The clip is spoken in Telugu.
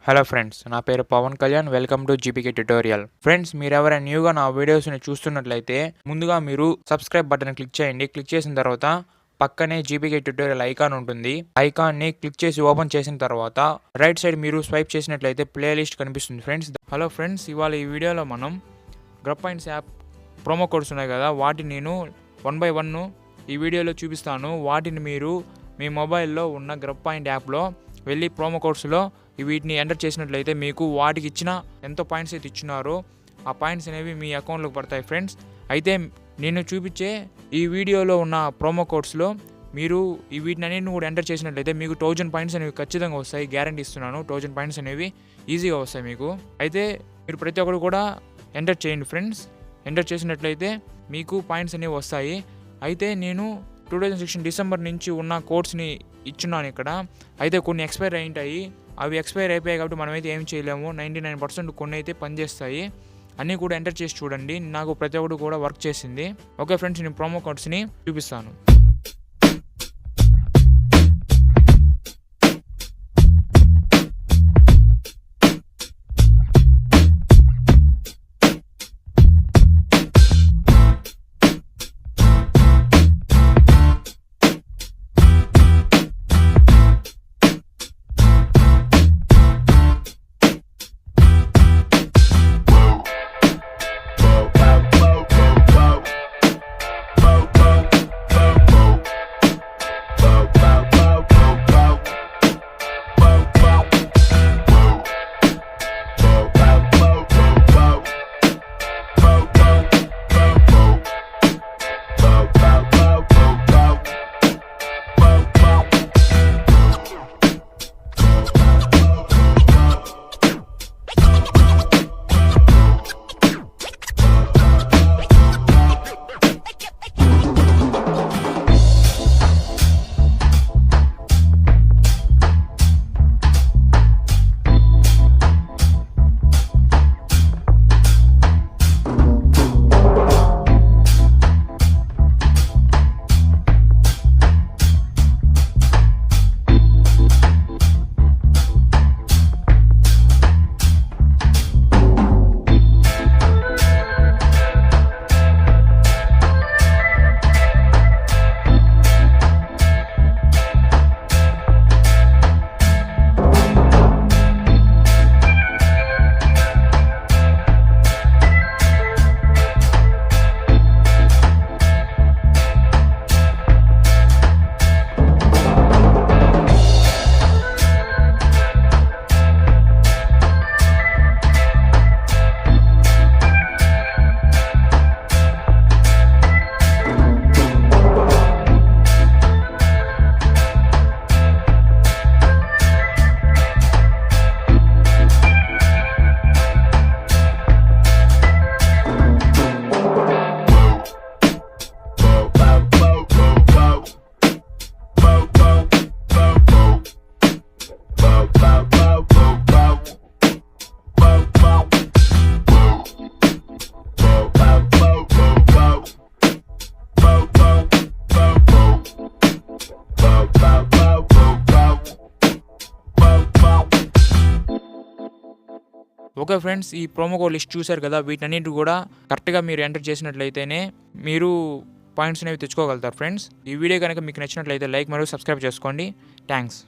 హలో ఫ్రెండ్స్, నా పేరు Pavan Kalyan. Welcome to GPK tutorial. Friends, మీరు ఎవరైనా న్యూగా నా వీడియోస్ని చూస్తున్నట్లయితే ముందుగా మీరు సబ్స్క్రైబ్ బటన్ క్లిక్ చేయండి. క్లిక్ చేసిన తర్వాత పక్కనే జీపీకే ట్యుటోరియల్ ఐకాన్ ఉంటుంది. ఐకాన్ని క్లిక్ చేసి ఓపెన్ చేసిన తర్వాత రైట్ సైడ్ మీరు స్వైప్ చేసినట్లయితే ప్లేలిస్ట్ కనిపిస్తుంది. ఫ్రెండ్స్, హలో ఫ్రెండ్స్, ఇవాళ ఈ వీడియోలో మనం GRUB points app promo codes ఉన్నాయి కదా, వాటిని నేను 1 by 1 ఈ వీడియోలో చూపిస్తాను. వాటిని మీరు మీ మొబైల్లో ఉన్న గ్రబ్ పాయింట్ యాప్లో వెళ్ళి ప్రోమో కోడ్స్లో వీటిని ఎంటర్ చేసినట్లయితే మీకు వాటికి ఇచ్చిన ఎంతో పాయింట్స్ అయితే ఇచ్చినారో ఆ పాయింట్స్ అనేవి మీ అకౌంట్లోకి పడతాయి. ఫ్రెండ్స్, అయితే నేను చూపించే ఈ వీడియోలో ఉన్న ప్రోమో కోడ్స్లో మీరు వీటిని అన్నింటిని కూడా ఎంటర్ చేసినట్లయితే మీకు 1000 పాయింట్స్ అనేవి ఖచ్చితంగా వస్తాయి. గ్యారంటీ ఇస్తున్నాను. 1000 పాయింట్స్ అనేవి ఈజీగా వస్తాయి మీకు. అయితే మీరు ప్రతి ఒక్కరు కూడా ఎంటర్ చేయండి ఫ్రెండ్స్. ఎంటర్ చేసినట్లయితే మీకు పాయింట్స్ అనేవి వస్తాయి. అయితే నేను 2016 డిసెంబర్ నుంచి ఉన్న కోడ్స్ని ఇచ్చున్నాను ఇక్కడ. అయితే కొన్ని ఎక్స్పైర్ అయి ఉంటాయి. అవి ఎక్స్పైర్ అయిపోయాయి కాబట్టి మనమైతే ఏం చేయలేము. 99% కొన్ని అయితే పనిచేస్తాయి. అన్నీ కూడా ఎంటర్ చేసి చూడండి. నాకు ప్రతి ఒక్కటి కూడా వర్క్ చేసింది. ఓకే ఫ్రెండ్స్, నేను ప్రోమో కోడ్స్ని చూపిస్తాను. ఓకే ఫ్రెండ్స్, ఈ ప్రోమో కోడ్ లిస్ట్ చూశారు కదా, వీటన్నిటి కూడా కరెక్ట్గా మీరు ఎంటర్ చేసినట్లయితేనే మీరు పాయింట్స్ అనేవి తెచ్చుకోగలుగుతారు. ఫ్రెండ్స్, ఈ వీడియో కనుక మీకు నచ్చినట్లయితే లైక్ మరియు సబ్స్క్రైబ్ చేసుకోండి. థ్యాంక్స్.